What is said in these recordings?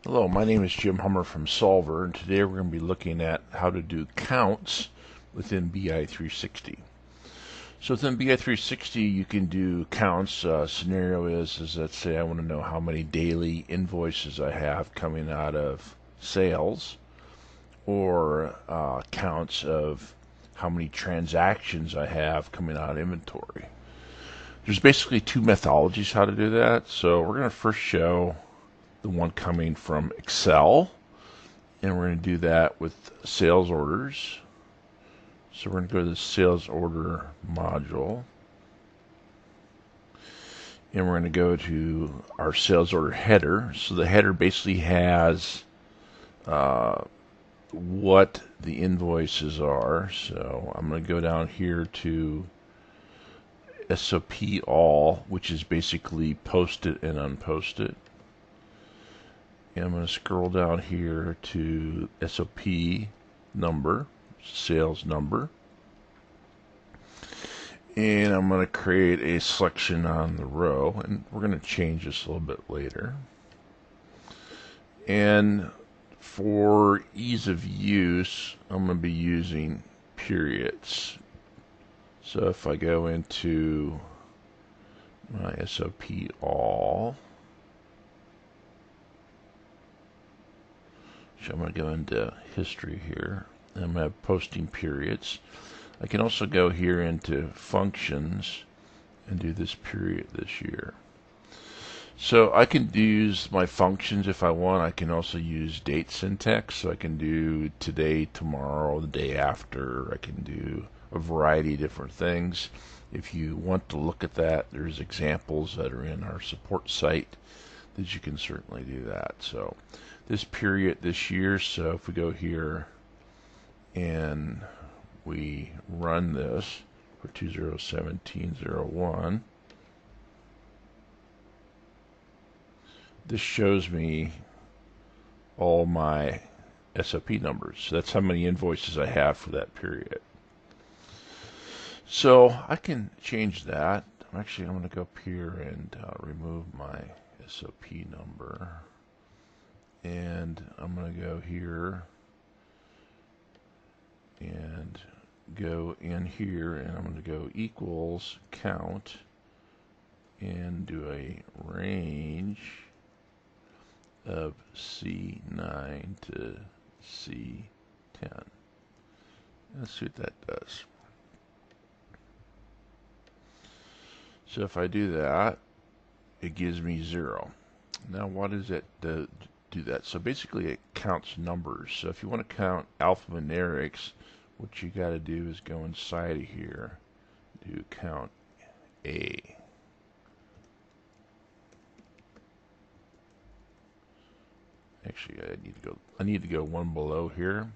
Hello, my name is Jim Hummer from Solver, and today we're going to be looking at how to do counts within BI360. So within BI360, you can do counts. Scenario is let's say I want to know how many daily invoices I have coming out of sales, or counts of how many transactions I have coming out of inventory. There's basically two methodologies how to do that. So we're going to first show the one coming from Excel, and we're going to do that with sales orders. So we're going to go to the sales order module, and we're going to go to our sales order header. So the header basically has what the invoices are. So I'm going to go down here to SOP all, which is basically posted and unposted. And I'm going to scroll down here to SOP number, sales number. And I'm going to create a selection on the row, and we're going to change this a little bit later. And for ease of use, I'm going to be using periods. So if I go into my SOP all, so I'm going to go into history here, and I'm going to have posting periods. I can also go here into functions and do this period this year. So I can use my functions if I want. I can also use date syntax, so I can do today, tomorrow, the day after. I can do a variety of different things. If you want to look at that, there's examples that are in our support site that you can certainly do that. So this period this year, so if we go here and we run this for 2017-01, this shows me all my SOP numbers. So that's how many invoices I have for that period. So I can change that. Actually, I'm going to go up here and remove my SOP number. And I'm going to go here and go in here, and I'm going to go equals count and do a range of C9 to C10. Let's see what that does. So if I do that, it gives me 0. Now what does it do that? So basically it counts numbers. So if you want to count alphanumerics, what you got to do is go inside of here, do count A. Actually, I need to go one below here.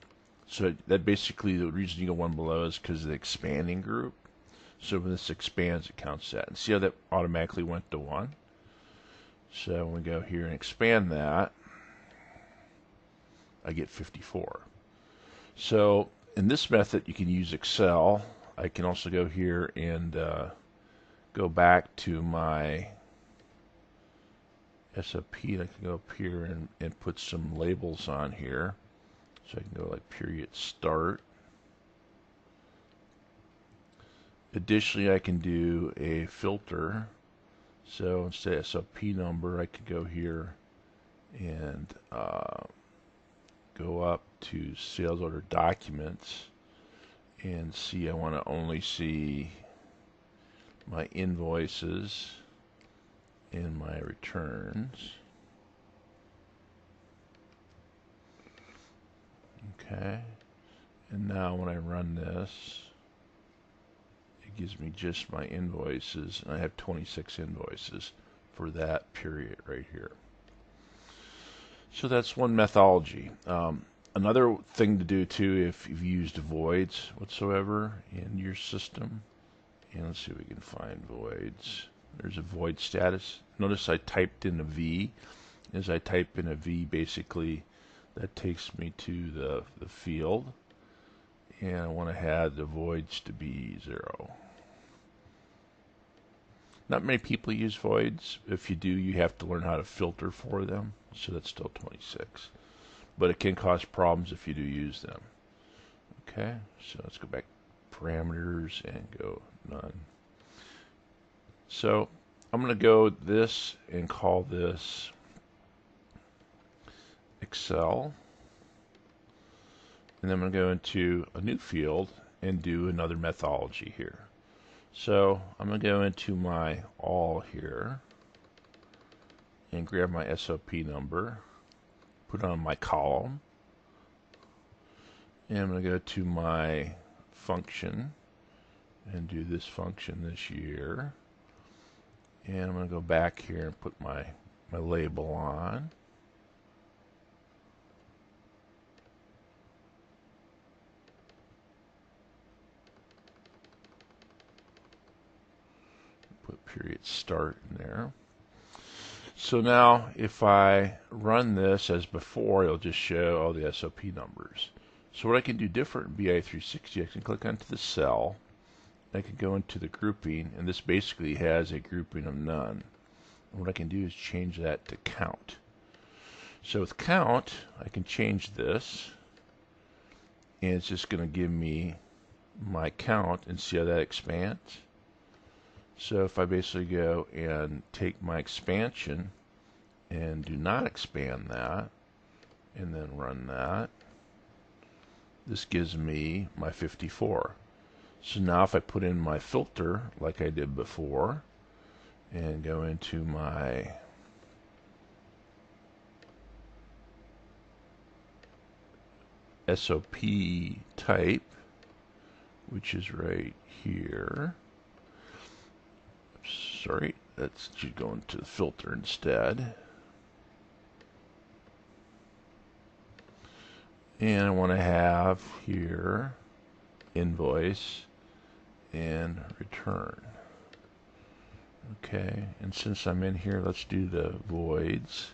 So that basically, the reason you go one below is because of the expanding group. So when this expands, it counts that. And see how that automatically went to 1? So when we go here and expand that, I get 54. So in this method, you can use Excel. I can also go here and go back to my SOP. I can go up here and put some labels on here. So I can go like period start. Additionally, I can do a filter. So instead of SOP number, I could go here and go up to sales order documents and see I want to only see my invoices and my returns. Okay, and now when I run this, it gives me just my invoices, and I have 26 invoices for that period right here. So that's one methodology. Another thing to do too, if you've used voids whatsoever in your system, and let's see if we can find voids. There's a void status. Notice I typed in a V. As I type in a V, basically that takes me to the field, and I want to have the voids to be 0. Not many people use voids. If you do, you have to learn how to filter for them. so that's still 26. But it can cause problems if you do use them. Okay, so let's go back parameters and go none. So I'm going to go this and call this Excel. And then I'm going to go into a new field and do another methodology here. So I'm going to go into my all here and grab my SOP number, put it on my column, and I'm going to go to my function and do this function this year. And I'm going to go back here and put my label on. Put period start in there. So now if I run this as before, it'll just show all the SOP numbers. So what I can do different in BI360, I can click onto the cell, I can go into the grouping, and this basically has a grouping of none. And what I can do is change that to count. So with count, I can change this, and it's just going to give me my count, and see how that expands. So if I basically go and take my expansion and do not expand that, and then run that, this gives me my 54. So now if I put in my filter like I did before and go into my SOP type, which is right here. Sorry, that should go into the filter instead. And I want to have here invoice and return. Okay, and since I'm in here, let's do the voids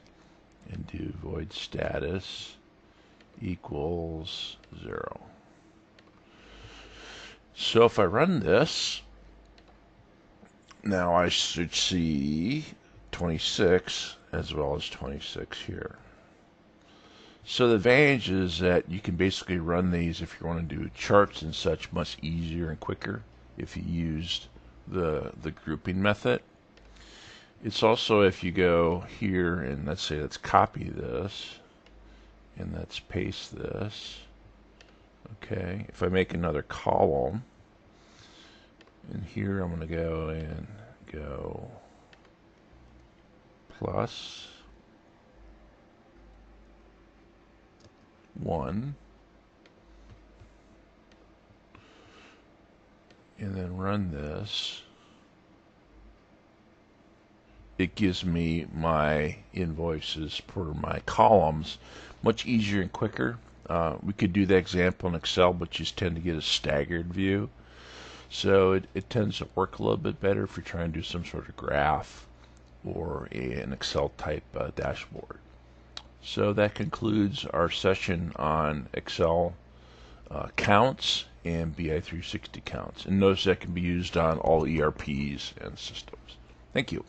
and do void status equals 0. So if I run this, now I should see 26 as well as 26 here. So the advantage is that you can basically run these if you want to do charts and such much easier and quicker if you used the grouping method. It's also, if you go here and let's say let's copy this and let's paste this. Okay, if I make another column, and here I'm going to go and go plus 1, and then run this. It gives me my invoices for my columns much easier and quicker. We could do that example in Excel, but just tend to get a staggered view. So it tends to work a little bit better if you're trying to do some sort of graph or an Excel type dashboard. So that concludes our session on Excel counts and BI360 counts. And notice that can be used on all ERPs and systems. Thank you.